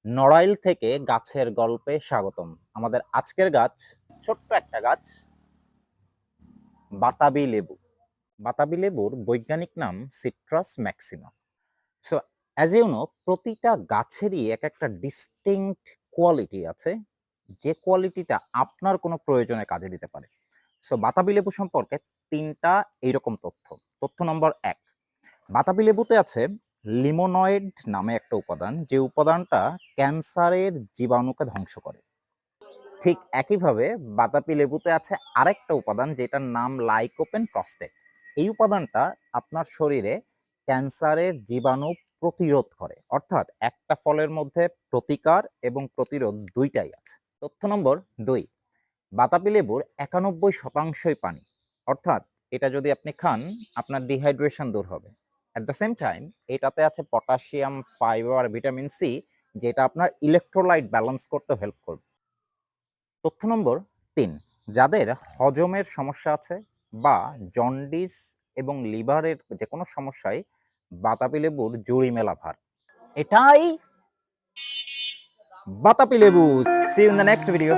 নড়াইল থেকে গাছের গল্পে স্বাগতম। আমাদের আজকের গাছ ছোট্ট একটা গাছ, বাতাবি লেবু। বাতাবি লেবুর বৈজ্ঞানিক নাম citrus maxima. So as you know, প্রতিটা গাছেরই এক একটা ডিস্টিংক্ট কোয়ালিটি আছে, যে কোয়ালিটিটা আপনার কোনো প্রয়োজনে কাজে দিতে পারে। সো বাতাবি লেবু সম্পর্কে তিনটা এইরকম তথ্য। তথ্য নম্বর ১, বাতাবি লেবুতে আছে লিমোনয়েড নামে একটা উপাদান, যে উপাদানটা ক্যান্সারের জীবাণুকে ধ্বংস করে। ঠিক একইভাবে বাতাবি লেবুতে আছে আরেকটা উপাদান যেটার নাম লাইকোপেন প্রস্টেট। এই উপাদানটা আপনার শরীরে ক্যান্সারের জীবাণু প্রতিরোধ করে, অর্থাৎ একটা ফলের মধ্যে প্রতিকার এবং প্রতিরোধ দুইটাই আছে। তথ্য নম্বর ২, বাতাবি লেবুর ৯১% পানি, অর্থাৎ এটা যদি আপনি খান আপনার ডিহাইড্রেশন দূর হবে। অ্যাট দ্য সেম টাইম এটাতে আছে পটাশিয়াম, ফাইবার, ভিটামিন সি, যেটা আপনার ইলেকট্রোলাইট ব্যালেন্স করতে হেল্প করবে। তথ্য নম্বর ৩, যাদের হজমের সমস্যা আছে বা জন্ডিস এবং লিভারের যে কোনো সমস্যায় বাতাবি লেবুর জুড়ি মেলা ভার। এটাই বাতাবি লেবু। See you in the next video.